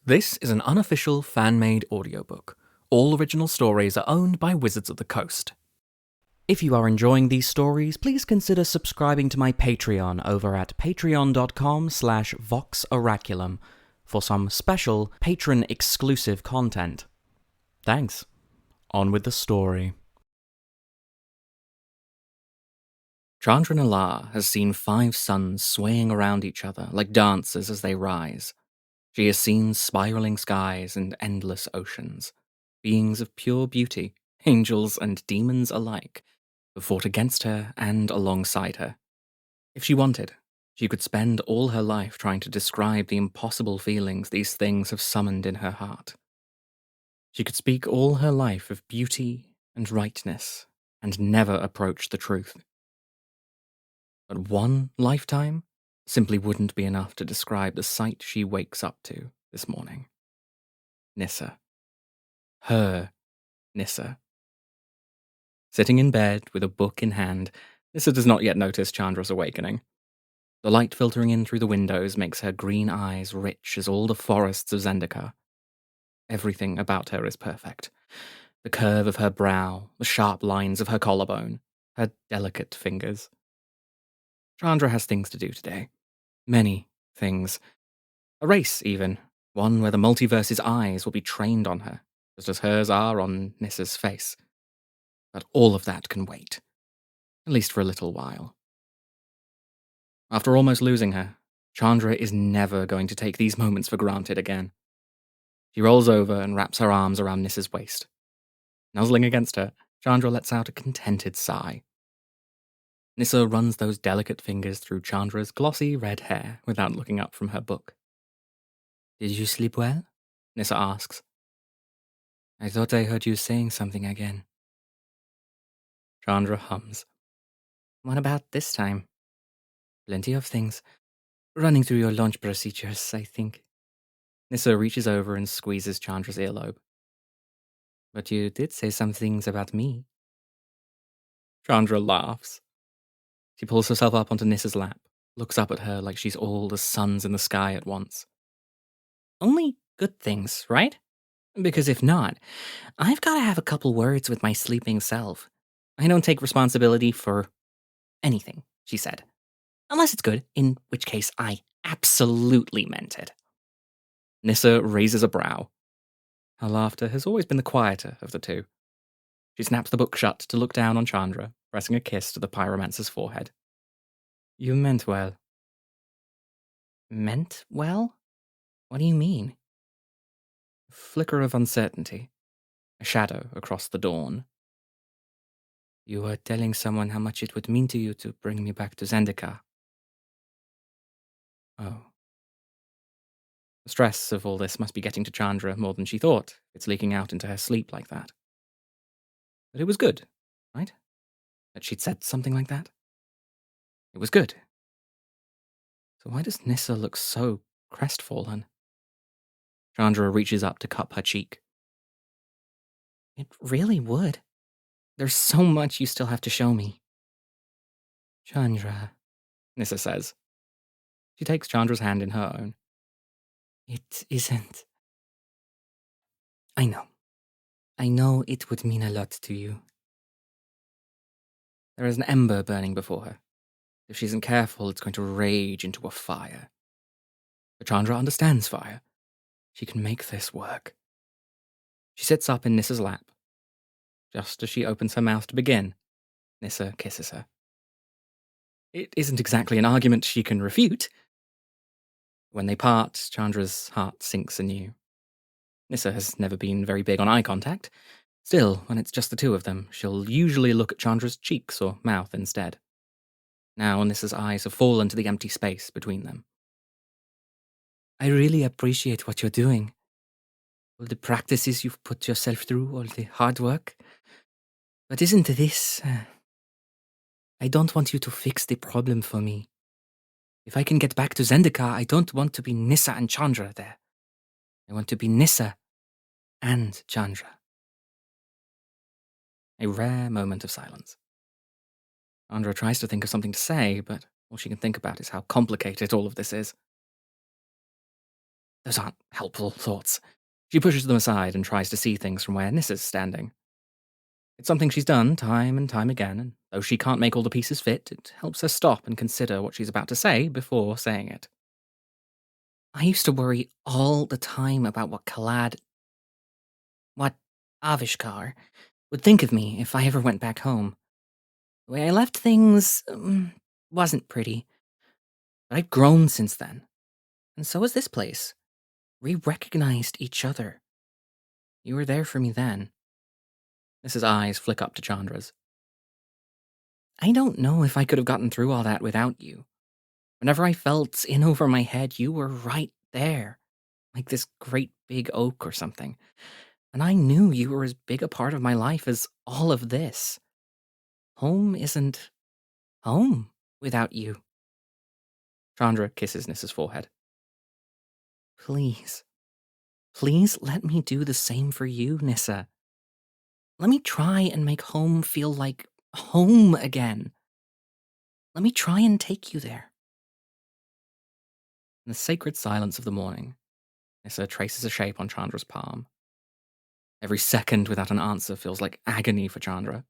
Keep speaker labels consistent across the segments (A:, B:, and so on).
A: This is an unofficial fan-made audiobook. All original stories are owned by Wizards of the Coast. If you are enjoying these stories, please consider subscribing to my Patreon over at patreon.com/voxoraculum for some special patron-exclusive content. Thanks. On with the story. Chandra Nalaar has seen 5 suns swaying around each other like dancers as they rise. She has seen spiraling skies and endless oceans. Beings of pure beauty, angels and demons alike, have fought against her and alongside her. If she wanted, she could spend all her life trying to describe the impossible feelings these things have summoned in her heart. She could speak all her life of beauty and rightness and never approach the truth. But one lifetime simply wouldn't be enough to describe the sight she wakes up to this morning. Nissa. Her Nissa. Sitting in bed with a book in hand, Nissa does not yet notice Chandra's awakening. The light filtering in through the windows makes her green eyes rich as all the forests of Zendikar. Everything about her is perfect. The curve of her brow, the sharp lines of her collarbone, her delicate fingers. Chandra has things to do today. Many things. A race, even. One where the multiverse's eyes will be trained on her, just as hers are on Nissa's face. But all of that can wait. At least for a little while. After almost losing her, Chandra is never going to take these moments for granted again. She rolls over and wraps her arms around Nissa's waist. Nuzzling against her, Chandra lets out a contented sigh. Nissa runs those delicate fingers through Chandra's glossy red hair without looking up from her book. "Did you sleep well?" Nissa asks. "I thought I heard you saying something again." Chandra hums. "What about this time?" "Plenty of things. Running through your launch procedures, I think." Nissa reaches over and squeezes Chandra's earlobe. "But you did say some things about me." Chandra laughs. She pulls herself up onto Nissa's lap, looks up at her like she's all the suns in the sky at once. "Only good things, right? Because if not, I've got to have a couple words with my sleeping self. I don't take responsibility for anything," she said. "Unless it's good, in which case I absolutely meant it." Nissa raises a brow. Her laughter has always been the quieter of the two. She snaps the book shut to look down on Chandra, pressing a kiss to the pyromancer's forehead. "You meant well." "Meant well? What do you mean?" A flicker of uncertainty, a shadow across the dawn. "You were telling someone how much it would mean to you to bring me back to Zendikar." "Oh." The stress of all this must be getting to Chandra more than she thought. It's leaking out into her sleep like that. But it was good, right? That she'd said something like that. It was good. So why does Nissa look so crestfallen? Chandra reaches up to cup her cheek. "It really would. There's so much you still have to show me." "Chandra," Nissa says. She takes Chandra's hand in her own. "It isn't. I know. I know it would mean a lot to you." There is an ember burning before her. If she isn't careful, it's going to rage into a fire. But Chandra understands fire. She can make this work. She sits up in Nissa's lap. Just as she opens her mouth to begin, Nissa kisses her. It isn't exactly an argument she can refute. When they part, Chandra's heart sinks anew. Nissa has never been very big on eye contact. Still, when it's just the two of them, she'll usually look at Chandra's cheeks or mouth instead. Now Nissa's eyes have fallen to the empty space between them. "I really appreciate what you're doing. All the practices you've put yourself through, all the hard work. But isn't this... I don't want you to fix the problem for me. If I can get back to Zendikar, I don't want to be Nissa and Chandra there. I want to be Nissa and Chandra." A rare moment of silence. Chandra tries to think of something to say, but all she can think about is how complicated all of this is. Those aren't helpful thoughts. She pushes them aside and tries to see things from where Nissa's standing. It's something she's done time and time again, and though she can't make all the pieces fit, it helps her stop and consider what she's about to say before saying it. I used to worry all the time about what Avishkar would think of me if I ever went back home. The way I left things wasn't pretty, but I've grown since then, and so has this place. We recognized each other. You were there for me then. Mrs. Eyes flick up to Chandra's. I don't know if I could have gotten through all that without you. Whenever I felt in over my head, you were right there, like this great big oak or something. And I knew you were as big a part of my life as all of this. Home isn't home without you. Chandra kisses Nissa's forehead. Please, please let me do the same for you, Nissa. Let me try and make home feel like home again. Let me try and take you there. In the sacred silence of the morning, Nissa traces a shape on Chandra's palm. Every second without an answer feels like agony for Chandra.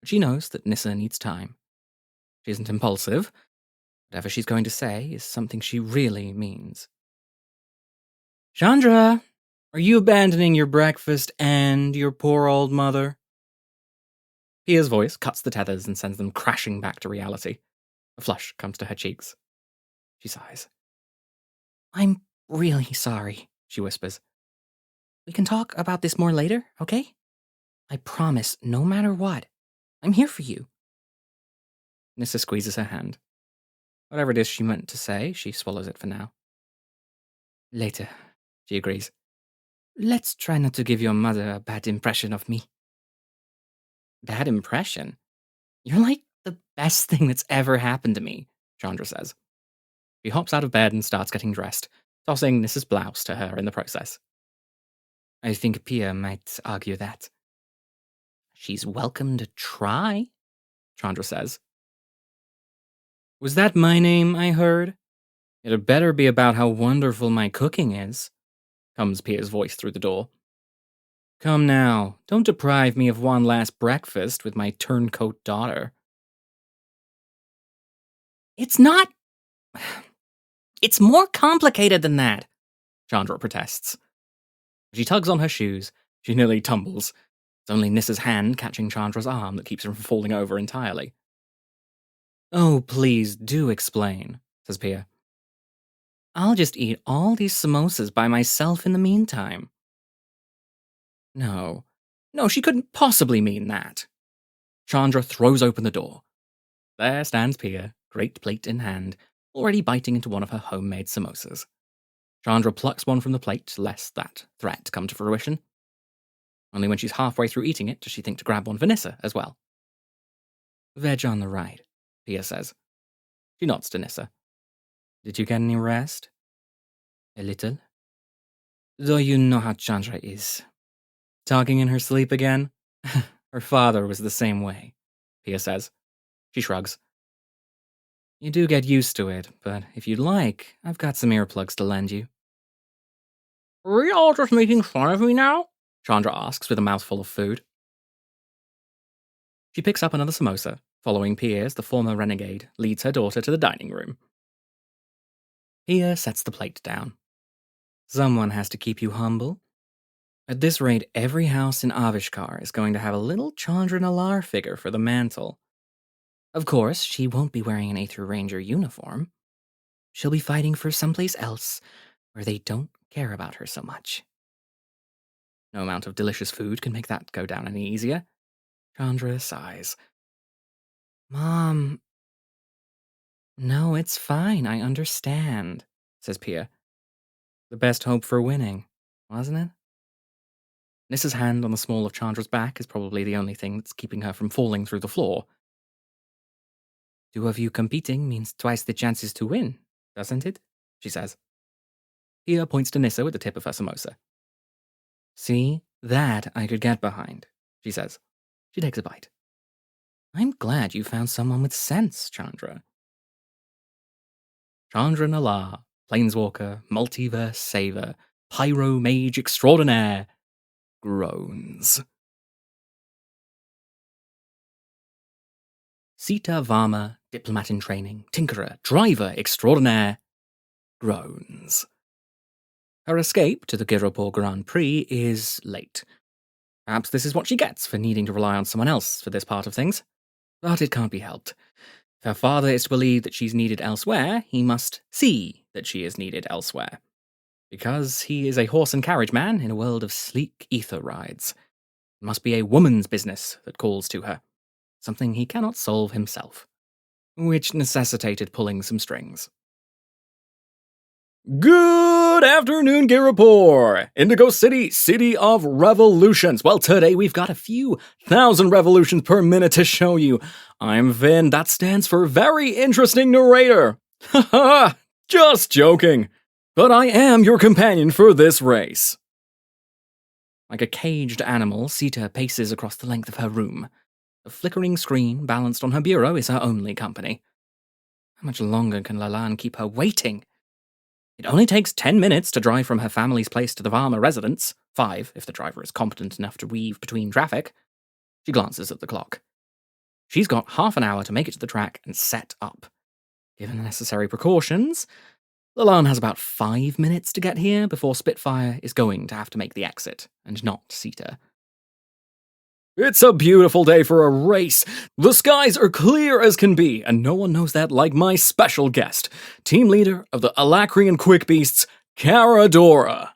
A: But she knows that Nissa needs time. She isn't impulsive. Whatever she's going to say is something she really means. Chandra, are you abandoning your breakfast and your poor old mother? Pia's voice cuts the tethers and sends them crashing back to reality. A flush comes to her cheeks. She sighs. I'm really sorry, she whispers. We can talk about this more later, okay? I promise, no matter what, I'm here for you. Nissa squeezes her hand. Whatever it is she meant to say, she swallows it for now. Later, she agrees. Let's try not to give your mother a bad impression of me. Bad impression? You're like the best thing that's ever happened to me, Chandra says. She hops out of bed and starts getting dressed, tossing Nissa's blouse to her in the process. I think Pia might argue that. She's welcome to try, Chandra says. Was that my name I heard? It had better be about how wonderful my cooking is, comes Pia's voice through the door. Come now, don't deprive me of one last breakfast with my turncoat daughter. It's not... It's more complicated than that, Chandra protests. She tugs on her shoes. She nearly tumbles. It's only Nissa's hand catching Chandra's arm that keeps her from falling over entirely. Oh, please, do explain, says Pia. I'll just eat all these samosas by myself in the meantime. No, she couldn't possibly mean that. Chandra throws open the door. There stands Pia, great plate in hand, already biting into one of her homemade samosas. Chandra plucks one from the plate, lest that threat come to fruition. Only when she's halfway through eating it does she think to grab one for Nissa as well. Veg on the right, Pia says. She nods to Nissa. Did you get any rest? A little. Though you know how Chandra is. Talking in her sleep again? Her father was the same way, Pia says. She shrugs. You do get used to it, but if you'd like, I've got some earplugs to lend you. Are we all just making fun of me now? Chandra asks with a mouthful of food. She picks up another samosa, following Pia as the former renegade leads her daughter to the dining room. Pia sets the plate down. Someone has to keep you humble. At this rate, every house in Avishkar is going to have a little Chandra Nalaar figure for the mantle. Of course, she won't be wearing an Aether Ranger uniform. She'll be fighting for someplace else where they don't care about her so much. No amount of delicious food can make that go down any easier. Chandra sighs. Mom. No, it's fine, I understand, says Pia. The best hope for winning, wasn't it? Nissa's hand on the small of Chandra's back is probably the only thing that's keeping her from falling through the floor. Two of you competing means twice the chances to win, doesn't it? She says. Pia points to Nissa with the tip of her samosa. See, that I could get behind, she says. She takes a bite. I'm glad you found someone with sense, Chandra. Chandra Nalaar planeswalker, multiverse saver, pyro mage extraordinaire, groans. Sita Varma, diplomat in training, tinkerer, driver extraordinaire, groans. Her escape to the Giropur Grand Prix is late. Perhaps this is what she gets for needing to rely on someone else for this part of things. But it can't be helped. If her father is to believe that she's needed elsewhere, he must see that she is needed elsewhere. Because he is a horse and carriage man in a world of sleek ether rides. It must be a woman's business that calls to her, something he cannot solve himself, which necessitated pulling some strings. Good afternoon, Giropur! Indigo City, city of revolutions. Well, today we've got a few thousand revolutions per minute to show you. I'm Vin, that stands for Very Interesting Narrator. Haha, just joking. But I am your companion for this race. Like a caged animal, Sita paces across the length of her room. The flickering screen balanced on her bureau is her only company. How much longer can Lalan keep her waiting? It only takes 10 minutes to drive from her family's place to the Varma residence, 5 if the driver is competent enough to weave between traffic. She glances at the clock. She's got half an hour to make it to the track and set up. Given the necessary precautions, Lalan has about 5 minutes to get here before Spitfire is going to have to make the exit, and not Sita. It's a beautiful day for a race. The skies are clear as can be, and no one knows that like my special guest, team leader of the Alacrian Quick Beasts, Caradora.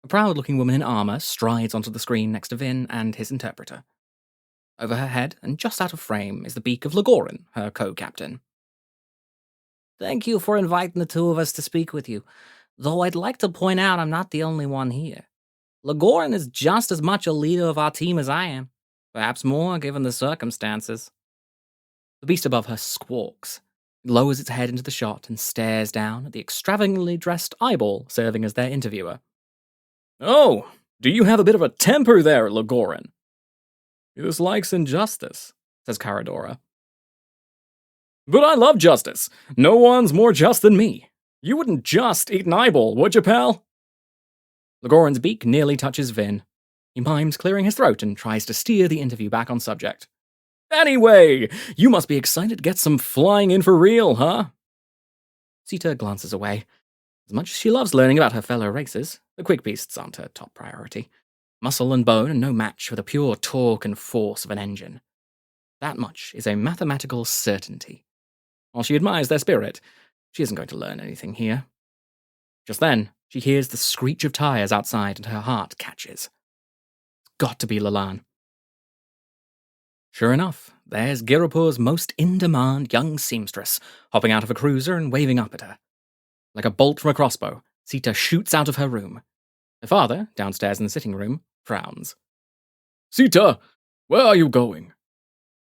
A: A proud-looking woman in armor strides onto the screen next to Vin and his interpreter. Over her head, and just out of frame, is the beak of Lagorin, her co-captain. Thank you for inviting the two of us to speak with you, though I'd like to point out I'm not the only one here. Lagorin is just as much a leader of our team as I am, perhaps more given the circumstances. The beast above her squawks. It lowers its head into the shot and stares down at the extravagantly dressed eyeball serving as their interviewer. Oh, do you have a bit of a temper there, Lagorin? This likes injustice, says Caradora. But I love justice. No one's more just than me. You wouldn't just eat an eyeball, would you, pal? Lagorin's beak nearly touches Vin. He mimes clearing his throat and tries to steer the interview back on subject. Anyway, you must be excited to get some flying in for real, huh? Sita glances away. As much as she loves learning about her fellow racers, the quick beasts aren't her top priority. Muscle and bone are no match for the pure torque and force of an engine. That much is a mathematical certainty. While she admires their spirit, she isn't going to learn anything here. Just then, she hears the screech of tires outside and her heart catches. It's got to be Lalan. Sure enough, there's Giropur's most in-demand young seamstress, hopping out of a cruiser and waving up at her. Like a bolt from a crossbow, Sita shoots out of her room. Her father, downstairs in the sitting room, frowns. Sita, where are you going?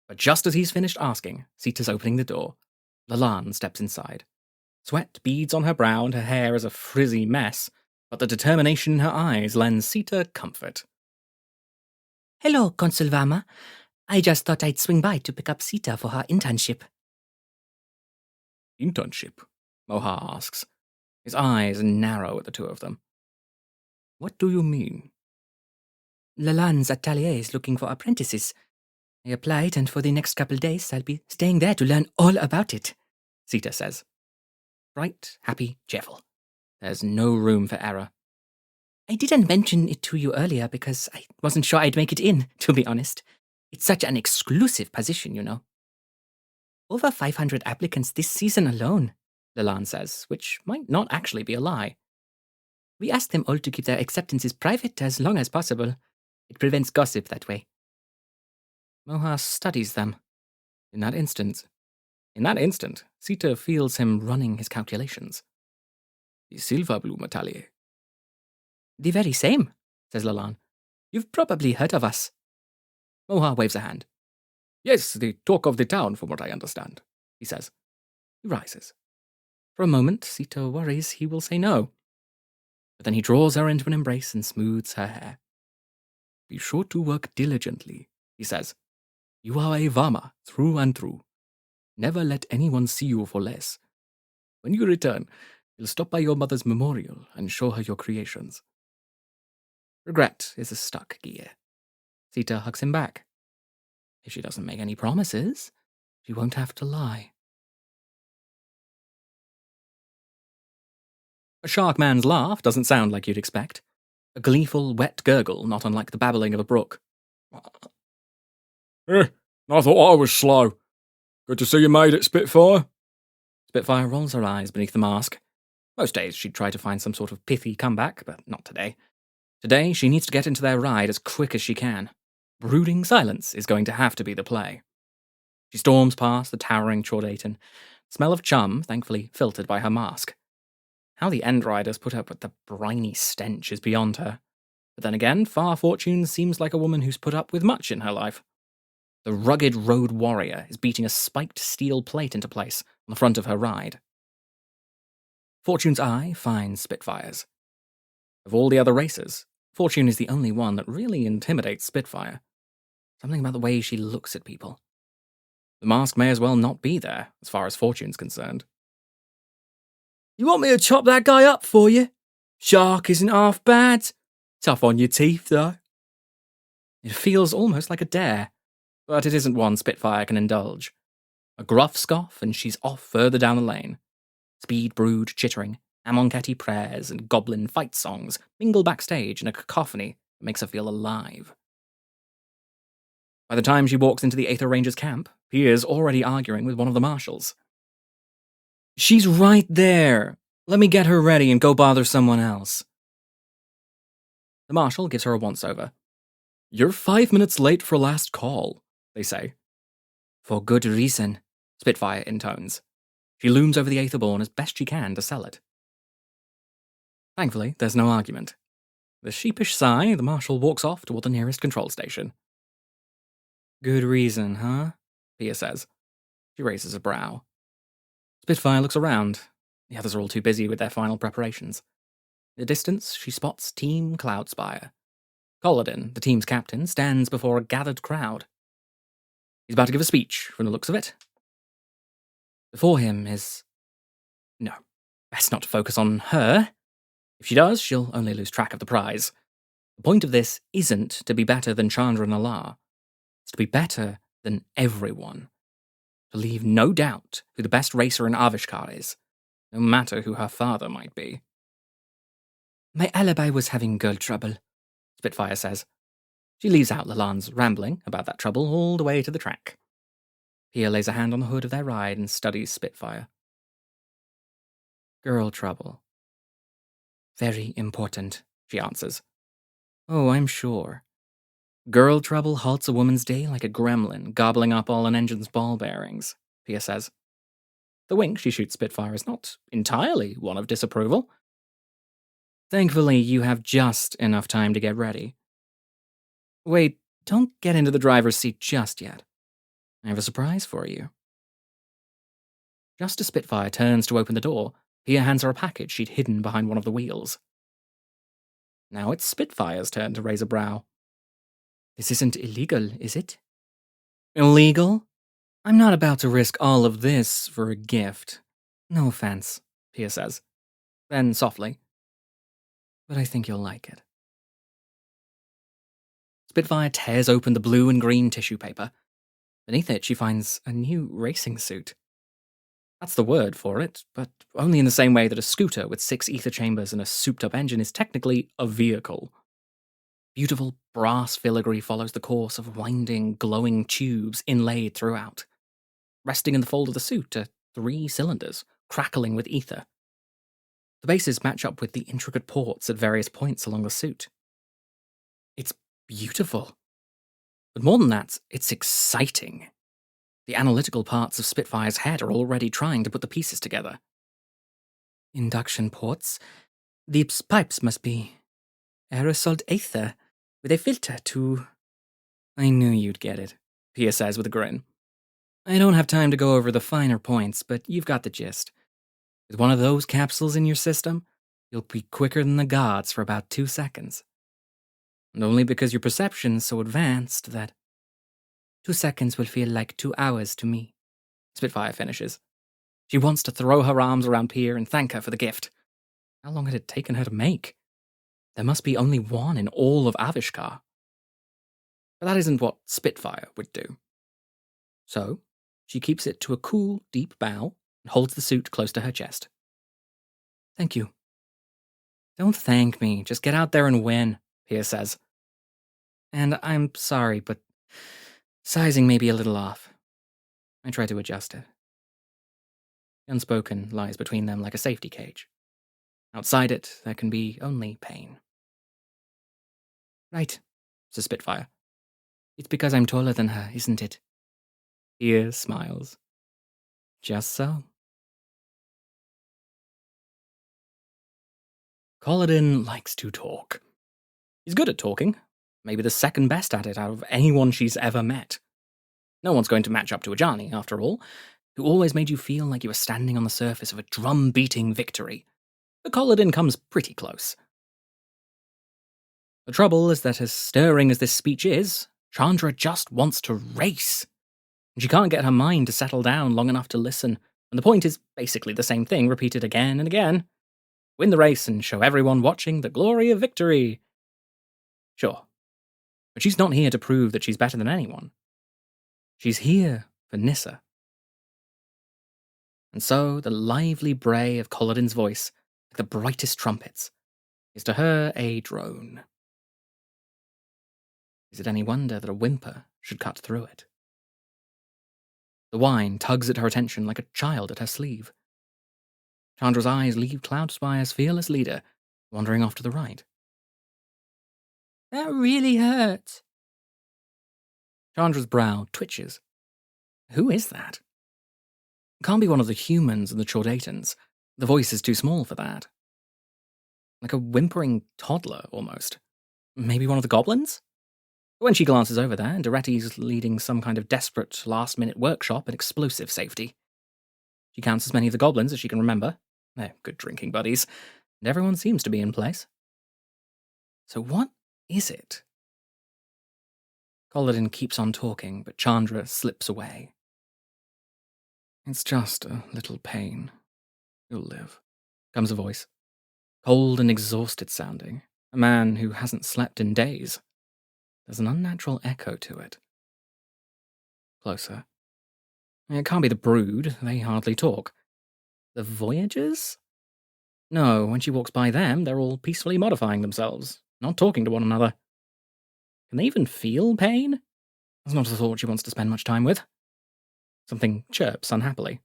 A: But just as he's finished asking, Sita's opening the door. Lalan steps inside. Sweat beads on her brow and her hair is a frizzy mess, but the determination in her eyes lends Sita comfort. Hello, Consul Varma. I just thought I'd swing by to pick up Sita for her internship. Internship? Moha asks. His eyes narrow at the two of them. What do you mean? Lalan's atelier is looking for apprentices. I applied, and for the next couple days I'll be staying there to learn all about it, Sita says. Bright, happy, cheerful. There's no room for error. I didn't mention it to you earlier because I wasn't sure I'd make it in, to be honest. It's such an exclusive position, you know. Over 500 applicants this season alone, Lalan says, which might not actually be a lie. We ask them all to keep their acceptances private as long as possible. It prevents gossip that way. Moha studies them. In that instant, Sita feels him running his calculations. The Silver Bloom atelier. The very same, says Lalan. You've probably heard of us. Moha waves a hand. Yes, the talk of the town, from what I understand, he says. He rises. For a moment, Sita worries he will say no. But then he draws her into an embrace and smooths her hair. Be sure to work diligently, he says. You are a Varma, through and through. Never let anyone see you for less. When you return, You'll stop by your mother's memorial and show her your creations. Regret is a stuck gear. Sita hugs him back. If she doesn't make any promises, she won't have to lie. A shark man's laugh doesn't sound like you'd expect. A gleeful, wet gurgle, not unlike the babbling of a brook.
B: I thought I was slow. Good to see you made it, Spitfire.
A: Spitfire rolls her eyes beneath the mask. Most days she'd try to find some sort of pithy comeback, but not today. Today she needs to get into their ride as quick as she can. Brooding silence is going to have to be the play. She storms past the towering Chordaton, smell of chum thankfully filtered by her mask. How the End Riders put up with the briny stench is beyond her. But then again, Far Fortune seems like a woman who's put up with much in her life. The rugged road warrior is beating a spiked steel plate into place on the front of her ride. Fortune's eye finds Spitfire's. Of all the other racers, Fortune is the only one that really intimidates Spitfire. Something about the way she looks at people. The mask may as well not be there, as far as Fortune's concerned.
B: You want me to chop that guy up for you? Shark isn't half bad. Tough on your teeth, though.
A: It feels almost like a dare, but it isn't one Spitfire can indulge. A gruff scoff, and she's off further down the lane. Speed brood chittering, Amonkhet prayers, and goblin fight songs mingle backstage in a cacophony that makes her feel alive. By the time she walks into the Aether Rangers camp, Pia's already arguing with one of the marshals.
B: She's right there. Let me get her ready and go bother someone else.
A: The marshal gives her a once-over. You're 5 minutes late for last call, they say.
B: For good reason,
A: Spitfire intones. She looms over the Aetherborn as best she can to sell it. Thankfully, there's no argument. With a sheepish sigh, the marshal walks off toward the nearest control station.
B: Good reason, huh?
A: Pia says. She raises a brow. Spitfire looks around. The others are all too busy with their final preparations. In the distance, she spots Team Cloudspire. Colladin, the team's captain, stands before a gathered crowd. He's about to give a speech, from the looks of it. Before him is... No, best not to focus on her. If she does, she'll only lose track of the prize. The point of this isn't to be better than Chandra Nalaar. It's to be better than everyone. To leave no doubt who the best racer in Avishkar is, no matter who her father might be.
B: My alibi was having girl trouble,
A: Spitfire says. She leaves out Lalanne's rambling about that trouble all the way to the track. Pia lays a hand on the hood of their ride and studies Spitfire.
B: Girl trouble. Very important, she answers. Oh, I'm sure. Girl trouble halts a woman's day like a gremlin, gobbling up all an engine's ball bearings, Pia says.
A: The wink she shoots Spitfire is not entirely one of disapproval.
B: Thankfully, you have just enough time to get ready.
A: Wait, don't get into the driver's seat just yet. I have a surprise for you. Just as Spitfire turns to open the door, Pia hands her a package she'd hidden behind one of the wheels. Now it's Spitfire's turn to raise a brow.
B: This isn't illegal, is it?
A: Illegal?
B: I'm not about to risk all of this for a gift. No offense,
A: Pia says. Then softly,
B: but I think you'll like it.
A: Spitfire tears open the blue and green tissue paper. Beneath it, she finds a new racing suit. That's the word for it, but only in the same way that a scooter with 6 ether chambers and a souped-up engine is technically a vehicle. Beautiful brass filigree follows the course of winding, glowing tubes inlaid throughout. Resting in the fold of the suit are 3 cylinders, crackling with ether. The bases match up with the intricate ports at various points along the suit. It's beautiful. But more than that, it's exciting. The analytical parts of Spitfire's head are already trying to put the pieces together.
B: Induction ports? These pipes must be aerosoled ether with a filter to... I knew you'd get it, Pia says with a grin. I don't have time to go over the finer points, but you've got the gist. With one of those capsules in your system, you'll be quicker than the gods for about 2 seconds. And only because your perception's so advanced that 2 seconds will feel like 2 hours to me,
A: Spitfire finishes.
B: She wants to throw her arms around Pia and thank her for the gift. How long had it taken her to make? There must be only one in all of Avishkar. But that isn't what Spitfire would do. So, she keeps it to a cool, deep bow and holds the suit close to her chest. Thank you. Don't thank me, just get out there and win, Pia says. And I'm sorry, but sizing may be a little off. I try to adjust it. The unspoken lies between them like a safety cage. Outside it, there can be only pain. Right, says Spitfire. It's because I'm taller than her, isn't it? Pia smiles. Just so. Colladin likes to talk. He's good at talking, maybe the second best at it out of anyone she's ever met. No one's going to match up to Ajani, after all, who always made you feel like you were standing on the surface of a drum-beating victory. But Colladin comes pretty close. The trouble is that as stirring as this speech is, Chandra just wants to race. And she can't get her mind to settle down long enough to listen, and the point is basically the same thing repeated again and again. Win the race and show everyone watching the glory of victory. Sure. But she's not here to prove that she's better than anyone. She's here for Nissa. And so the lively bray of Colladin's voice, like the brightest trumpets, is to her a drone. Is it any wonder that a whimper should cut through it? The wine tugs at her attention like a child at her sleeve. Chandra's eyes leave Cloudspire's fearless leader, wandering off to the right. That really hurts. Chandra's brow twitches. Who is that? It can't be one of the humans and the Chordatans. The voice is too small for that. Like a whimpering toddler, almost. Maybe one of the goblins? When she glances over there, Duretti's leading some kind of desperate last-minute workshop in explosive safety. She counts as many of the goblins as she can remember. They're good drinking buddies, and everyone seems to be in place. So what is it? Colladin keeps on talking, but Chandra slips away. It's just a little pain. You'll live, comes a voice. Cold and exhausted sounding. A man who hasn't slept in days. There's an unnatural echo to it. Closer. It can't be the brood, they hardly talk. The Voyagers? No, when she walks by them, they're all peacefully modifying themselves, not talking to one another. Can they even feel pain? That's not a thought she wants to spend much time with. Something chirps unhappily.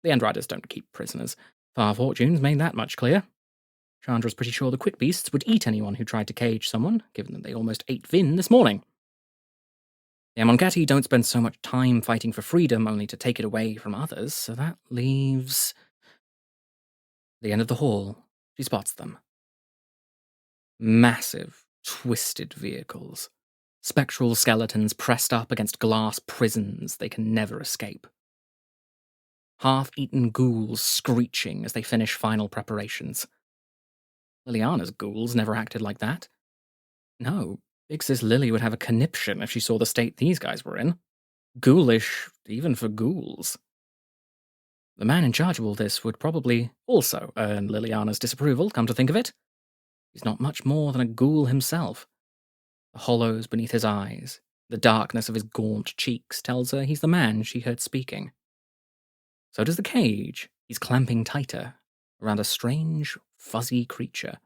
B: The Endriders don't keep prisoners. Far Fortune's made that much clear. Chandra's pretty sure the quick beasts would eat anyone who tried to cage someone, given that they almost ate Vin this morning. The Amonkhet don't spend so much time fighting for freedom only to take it away from others, so that leaves... At the end of the hall, she spots them. Massive, twisted vehicles. Spectral skeletons pressed up against glass prisons they can never escape. Half-eaten ghouls screeching as they finish final preparations. Liliana's ghouls never acted like that. No, Big Sis Lily would have a conniption if she saw the state these guys were in. Ghoulish, even for ghouls. The man in charge of all this would probably also earn Liliana's disapproval, come to think of it. He's not much more than a ghoul himself. The hollows beneath his eyes, the darkness of his gaunt cheeks tells her he's the man she heard speaking. So does the cage he's clamping tighter around a strange, fuzzy creature.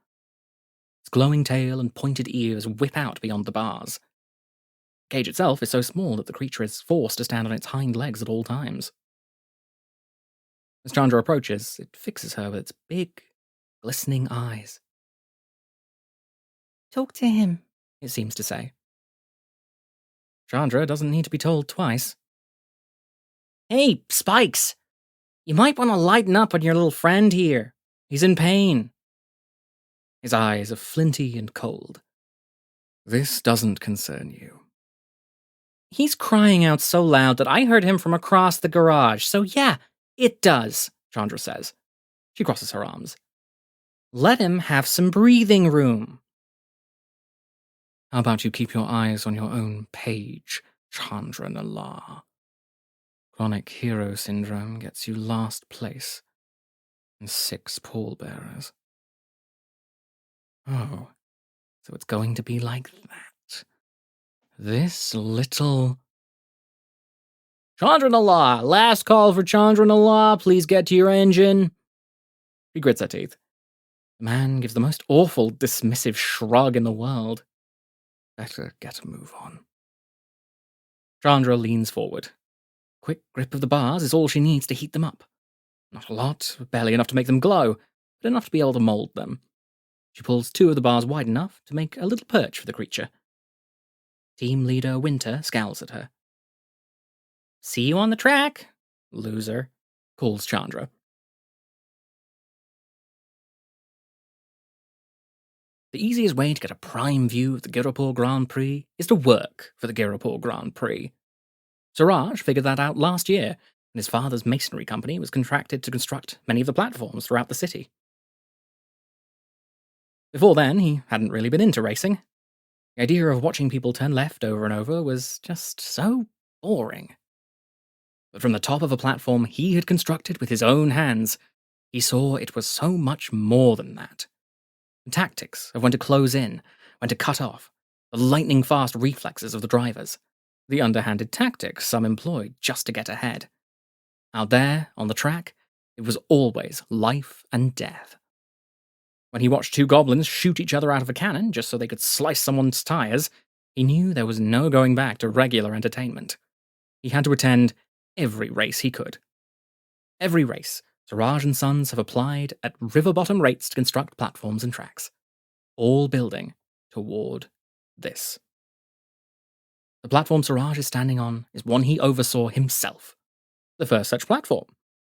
B: Its glowing tail and pointed ears whip out beyond the bars. The cage itself is so small that the creature is forced to stand on its hind legs at all times. As Chandra approaches, it fixes her with its big, glistening eyes. Talk to him, it seems to say. Chandra doesn't need to be told twice. Hey, Spikes! You might want to lighten up on your little friend here. He's in pain. His eyes are flinty and cold. This doesn't concern you. He's crying out so loud that I heard him from across the garage, so yeah, it does, Chandra says. She crosses her arms. Let him have some breathing room. How about you keep your eyes on your own page, Chandra Nalaar?
A: Chronic hero syndrome gets you last place and 6 pallbearers. Oh, so it's going to be like that. This little... Chandra Nalaar! Last call for Chandra Nalaar. Please get to your engine. He grits her teeth. The man gives the most awful, dismissive shrug in the world. Better get a move on. Chandra leans forward. Quick grip of the bars is all she needs to heat them up. Not a lot, barely enough to make them glow, but enough to be able to mold them. She pulls 2 of the bars wide enough to make a little perch for the creature. Team leader Winter scowls at her. See you on the track, loser, calls Chandra. The easiest way to get a prime view of the Girapur Grand Prix is to work for the Girapur Grand Prix. Suraj figured that out last year, and his father's masonry company was contracted to construct many of the platforms throughout the city. Before then, he hadn't really been into racing. The idea of watching people turn left over and over was just so boring. But from the top of a platform he had constructed with his own hands, he saw it was so much more than that. The tactics of when to close in, when to cut off, the lightning-fast reflexes of the drivers, the underhanded tactics some employed just to get ahead. Out there, on the track, it was always life and death. When he watched 2 goblins shoot each other out of a cannon just so they could slice someone's tires, he knew there was no going back to regular entertainment. He had to attend every race he could. Every race, Suraj and Sons have applied at river-bottom rates to construct platforms and tracks, all building toward this. The platform Suraj is standing on is one he oversaw himself. The first such platform.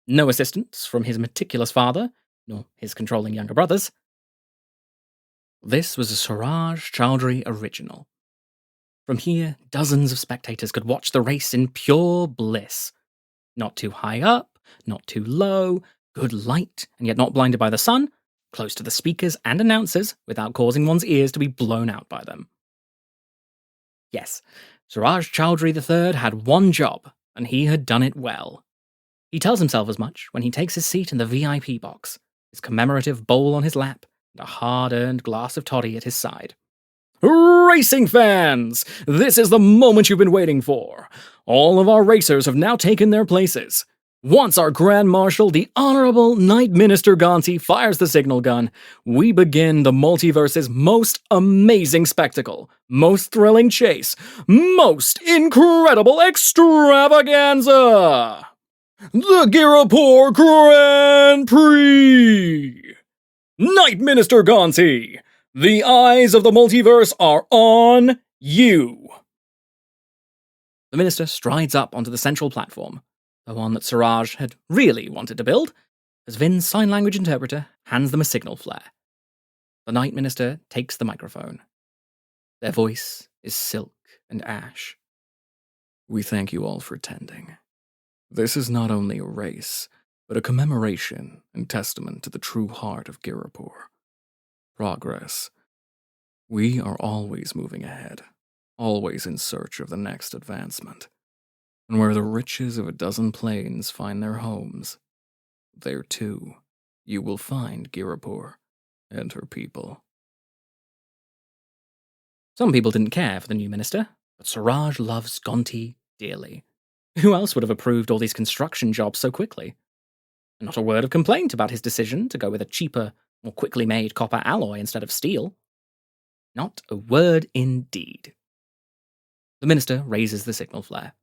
A: No assistance from his meticulous father, nor his controlling younger brothers. This was a Suraj Chowdhury original. From here, dozens of spectators could watch the race in pure bliss. Not too high up, not too low, good light, and yet not blinded by the sun, close to the speakers and announcers without causing one's ears to be blown out by them. Yes, Suraj Chowdhury III had one job, and he had done it well. He tells himself as much when he takes his seat in the VIP box, his commemorative bowl on his lap, and a hard-earned glass of toddy at his side. Racing fans! This is the moment you've been waiting for. All of our racers have now taken their places. Once our Grand Marshal, the Honorable Knight Minister Gonti, fires the signal gun, we begin the multiverse's most amazing spectacle, most thrilling chase, most incredible extravaganza! The Girapur Grand Prix! Knight Minister Gonti! The eyes of the multiverse are on you! The minister strides up onto the central platform, the one that Suraj had really wanted to build, as Vin's sign language interpreter hands them a signal flare. The Knight Minister takes the microphone. Their voice is silk and ash. We thank you all for attending. This is not only a race, but a commemoration and testament to the true heart of Girapur. Progress. We are always moving ahead, always in search of the next advancement. And where the riches of a dozen plains find their homes, there too you will find Girapur and her people. Some people didn't care for the new minister, but Suraj loves Gonti dearly. Who else would have approved all these construction jobs so quickly? And not a word of complaint about his decision to go with a cheaper, more quickly made copper alloy instead of steel. Not a word indeed. The minister raises the signal flare.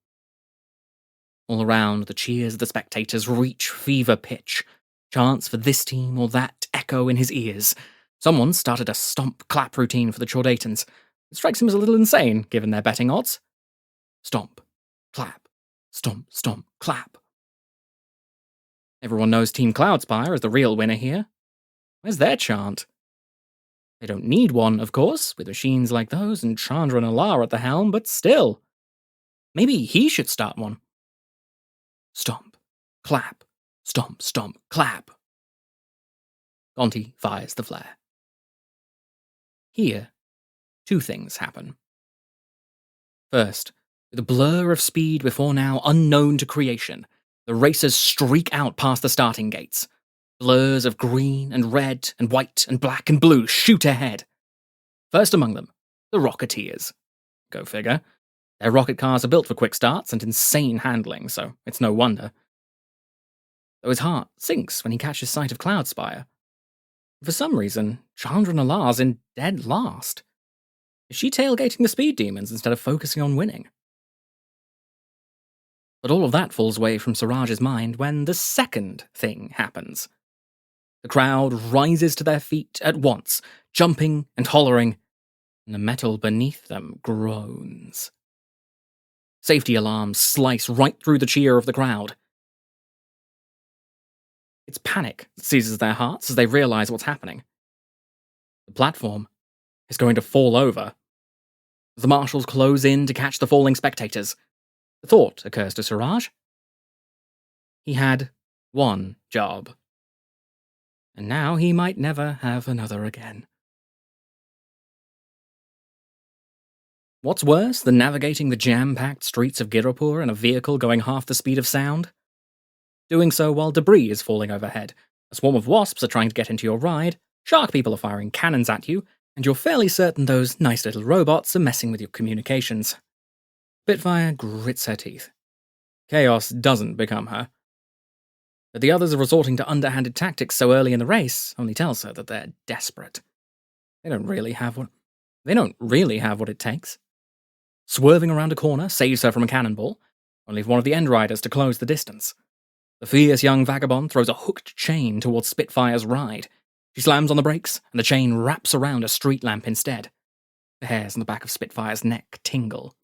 A: All around, the cheers of the spectators reach fever pitch. Chants for this team or that echo in his ears. Someone started a stomp-clap routine for the Chordatans. It strikes him as a little insane, given their betting odds. Stomp, clap, stomp, stomp, clap. Everyone knows Team Cloudspire is the real winner here. Where's their chant? They don't need one, of course, with machines like those and Chandra Nalaar at the helm, but still. Maybe he should start one. Stomp, clap, stomp, stomp, clap. Gonti fires the flare. Here, 2 things happen. First, With a blur of speed before now unknown to creation, the racers streak out past the starting gates. Blurs of green and red and white and black and blue shoot ahead. First among them, the Rocketeers. Go figure. Their rocket cars are built for quick starts and insane handling, so it's no wonder. Though his heart sinks when he catches sight of Cloudspire. For some reason, Chandra Nalaar's in dead last. Is she tailgating the speed demons instead of focusing on winning? But all of that falls away from Siraj's mind when the second thing happens. The crowd rises to their feet at once, jumping and hollering, and the metal beneath them groans. Safety alarms slice right through the cheer of the crowd. It's panic that seizes their hearts as they realize what's happening. The platform is going to fall over. As the marshals close in to catch the falling spectators, the thought occurs to Siraj. He had one job, and now he might never have another again. What's worse than navigating the jam-packed streets of Girapur in a vehicle going half the speed of sound? Doing so while debris is falling overhead, a swarm of wasps are trying to get into your ride, shark people are firing cannons at you, and you're fairly certain those nice little robots are messing with your communications. Spitfire grits her teeth. Chaos doesn't become her. That the others are resorting to underhanded tactics so early in the race only tells her that they're desperate. They don't really have what it takes. Swerving around a corner saves her from a cannonball, only for one of the end riders to close the distance. The fierce young vagabond throws a hooked chain towards Spitfire's ride. She slams on the brakes, and the chain wraps around a street lamp instead. The hairs on the back of Spitfire's neck tingle.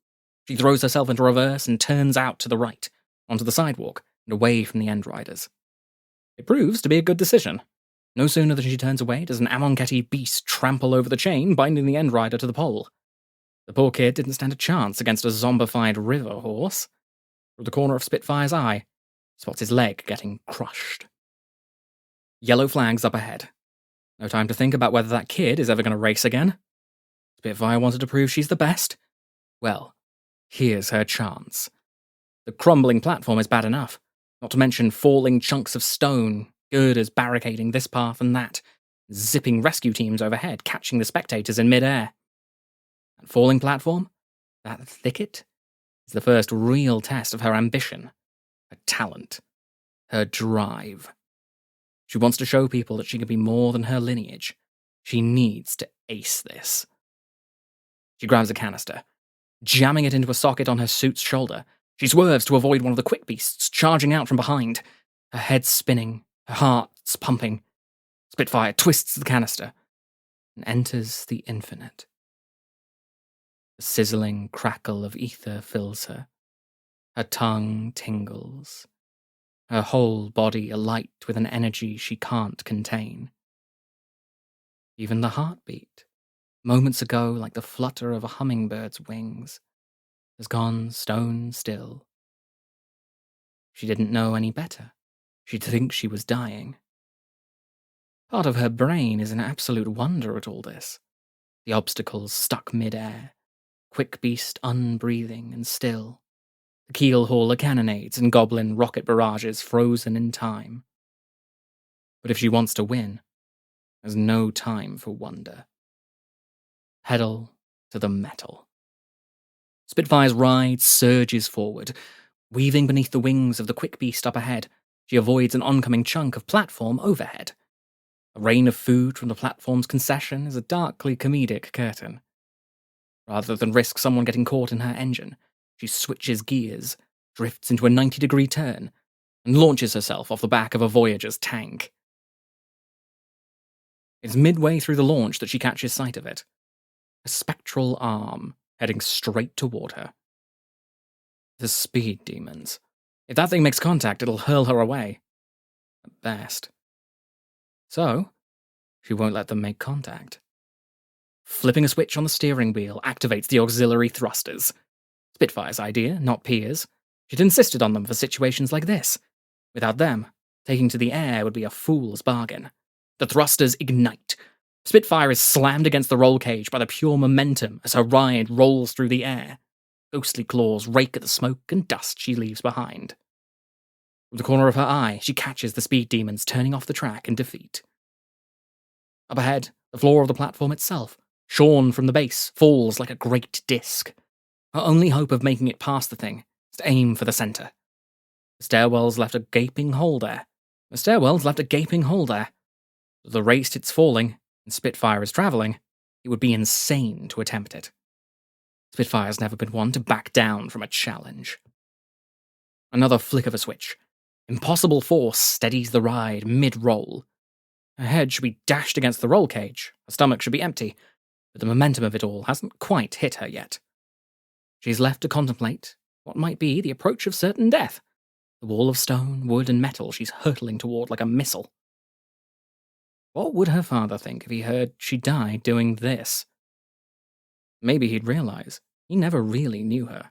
A: She throws herself into reverse and turns out to the right, onto the sidewalk, and away from the end riders. It proves to be a good decision. No sooner than she turns away does an Amonkhet beast trample over the chain, binding the end rider to the pole. The poor kid didn't stand a chance against a zombified river horse. Through the corner of Spitfire's eye, spots his leg getting crushed. Yellow flags up ahead. No time to think about whether that kid is ever going to race again. Spitfire wanted to prove she's the best. Well, here's her chance. The crumbling platform is bad enough, not to mention falling chunks of stone, good as barricading this path and that, zipping rescue teams overhead, catching the spectators in mid-air. That falling platform, that thicket, is the first real test of her ambition, her talent, her drive. She wants to show people that she can be more than her lineage. She needs to ace this. She grabs a canister, jamming it into a socket on her suit's shoulder. She swerves to avoid one of the quick beasts charging out from behind, her head spinning, her heart's pumping. Spitfire twists the canister and enters the infinite. The sizzling crackle of ether fills her. Her tongue tingles. Her whole body alight with an energy she can't contain. Even the heartbeat, moments ago like the flutter of a hummingbird's wings, has gone stone still. She didn't know any better. She'd think she was dying. Part of her brain is in absolute wonder at all this. The obstacles stuck mid-air, quick beast unbreathing and still, the keel hauler cannonades and goblin rocket barrages frozen in time. But if she wants to win, there's no time for wonder. Pedal to the metal. Spitfire's ride surges forward. Weaving beneath the wings of the quick beast up ahead, she avoids an oncoming chunk of platform overhead. A rain of food from the platform's concession is a darkly comedic curtain. Rather than risk someone getting caught in her engine, she switches gears, drifts into a 90-degree turn, and launches herself off the back of a Voyager's tank. It's midway through the launch that she catches sight of it. A spectral arm heading straight toward her. The speed demons. If that thing makes contact, it'll hurl her away. At best. So, she won't let them make contact. Flipping a switch on the steering wheel activates the auxiliary thrusters. Spitfire's idea, not Piers. She'd insisted on them for situations like this. Without them, taking to the air would be a fool's bargain. The thrusters ignite. Spitfire is slammed against the roll cage by the pure momentum as her ride rolls through the air.
B: Ghostly claws rake at the smoke and dust she leaves behind. From the corner of her eye, she catches the speed demons turning off the track in defeat. Up ahead, the floor of the platform itself, shorn from the base, falls like a great disc. Her only hope of making it past the thing is to aim for the center. The stairwell's left a gaping hole there. At the rate it's falling, and Spitfire is travelling, it would be insane to attempt it. Spitfire's never been one to back down from a challenge. Another flick of a switch. Impossible force steadies the ride mid-roll. Her head should be dashed against the roll cage, her stomach should be empty, but the momentum of it all hasn't quite hit her yet. She's left to contemplate what might be the approach of certain death, the wall of stone, wood, and metal she's hurtling toward like a missile. What would her father think if he heard she died doing this? Maybe he'd realize he never really knew her.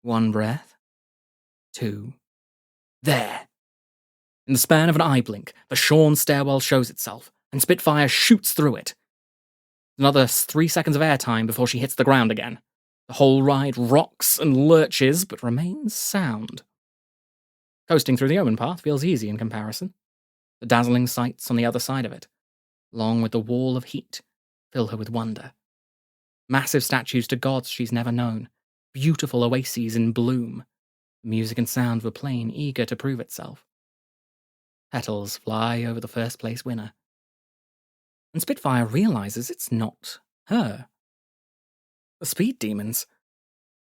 B: 1 breath. 2. There! In the span of an eye blink, the shorn stairwell shows itself, and Spitfire shoots through it. Another 3 seconds of airtime before she hits the ground again. The whole ride rocks and lurches, but remains sound. Coasting through the Omen path feels easy in comparison. The dazzling sights on the other side of it, along with the wall of heat, fill her with wonder. Massive statues to gods she's never known, beautiful oases in bloom. The music and sound of a plane eager to prove itself. Petals fly over the first place winner. And Spitfire realizes it's not her. The speed demons.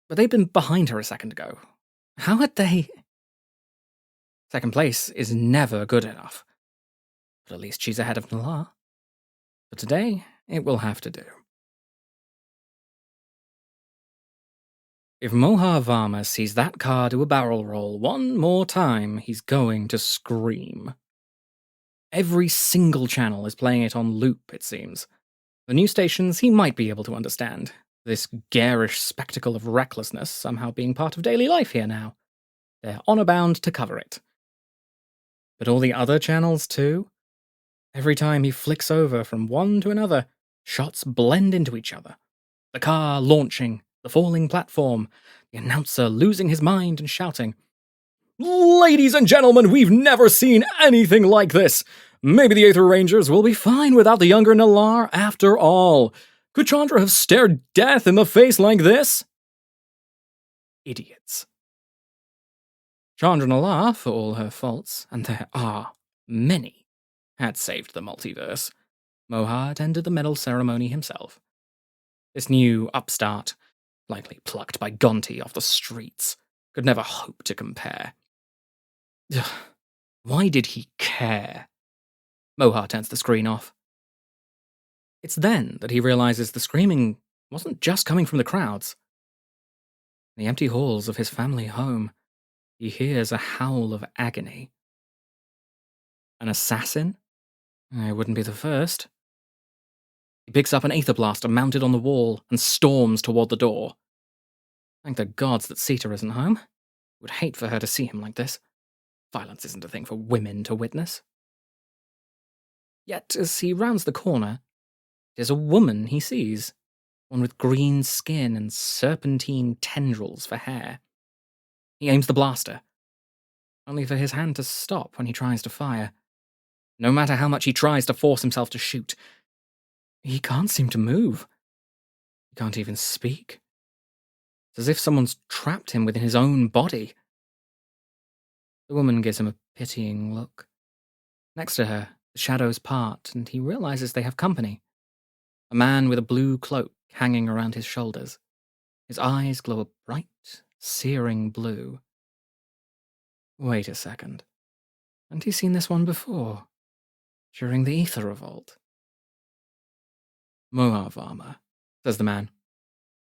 B: But they'd been behind her a second ago. How had they... Second place is never good enough. But at least she's ahead of Nalaar. For today, it will have to do. If Mohar Varma sees that car do a barrel roll one more time, he's going to scream. Every single channel is playing it on loop, it seems. The news stations he might be able to understand. This garish spectacle of recklessness somehow being part of daily life here now. They're honor-bound to cover it. But all the other channels too? Every time he flicks over from one to another, shots blend into each other. The car launching, the falling platform, the announcer losing his mind and shouting, "Ladies and gentlemen, we've never seen anything like this! Maybe the Aether Rangers will be fine without the younger Nalaar after all. Could Chandra have stared death in the face like this?" Idiots. Chandra Nalaar, for all her faults, and there are many, had saved the multiverse. Mohar attended the medal ceremony himself. This new upstart, likely plucked by Gonti off the streets, could never hope to compare. Why did he care? Mohar turns the screen off. It's then that he realizes the screaming wasn't just coming from the crowds. In the empty halls of his family home, he hears a howl of agony. An assassin? It wouldn't be the first. He picks up an aether blaster mounted on the wall and storms toward the door. Thank the gods that Sita isn't home. Would hate for her to see him like this. Violence isn't a thing for women to witness. Yet, as he rounds the corner, it is a woman he sees, one with green skin and serpentine tendrils for hair. He aims the blaster, only for his hand to stop when he tries to fire. No matter how much he tries to force himself to shoot, he can't seem to move. He can't even speak. It's as if someone's trapped him within his own body. The woman gives him a pitying look. Next to her, the shadows part, and he realizes they have company. A man with a blue cloak hanging around his shoulders. His eyes glow a bright, searing blue. Wait a second. Hadn't he seen this one before? During the Aether Revolt? Mohar Varma, says the man.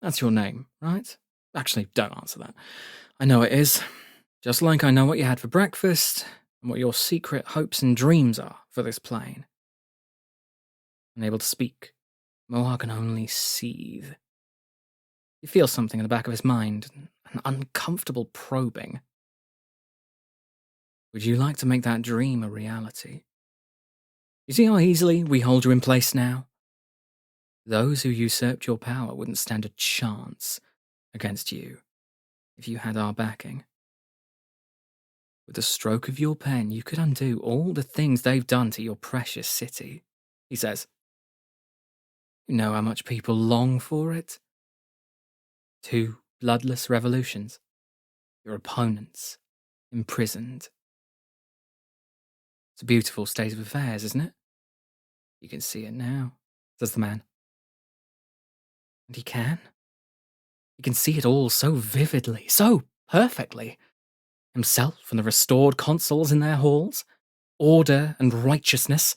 B: That's your name, right? Actually, don't answer that. I know it is. Just like I know what you had for breakfast, and what your secret hopes and dreams are for this plane. Unable to speak, Mohar can only seethe. He feels something in the back of his mind, an uncomfortable probing. Would you like to make that dream a reality? You see how easily we hold you in place now? Those who usurped your power wouldn't stand a chance against you if you had our backing. With the stroke of your pen, you could undo all the things they've done to your precious city, he says. You know how much people long for it? 2 bloodless revolutions. Your opponents imprisoned. It's a beautiful state of affairs, isn't it? You can see it now, says the man. And he can. He can see it all so vividly, so perfectly. Himself and the restored consuls in their halls, order and righteousness,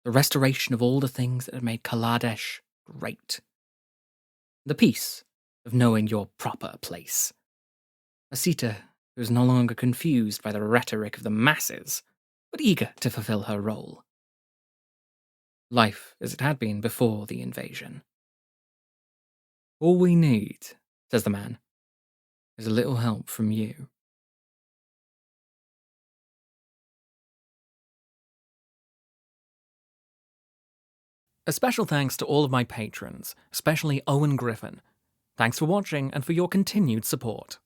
B: the restoration of all the things that had made Kaladesh great. The peace of knowing your proper place. A Sita who is no longer confused by the rhetoric of the masses, but eager to fulfill her role. Life as it had been before the invasion. All we need, says the man, is a little help from you. A special thanks to all of my patrons, especially Owen Griffin. Thanks for watching and for your continued support.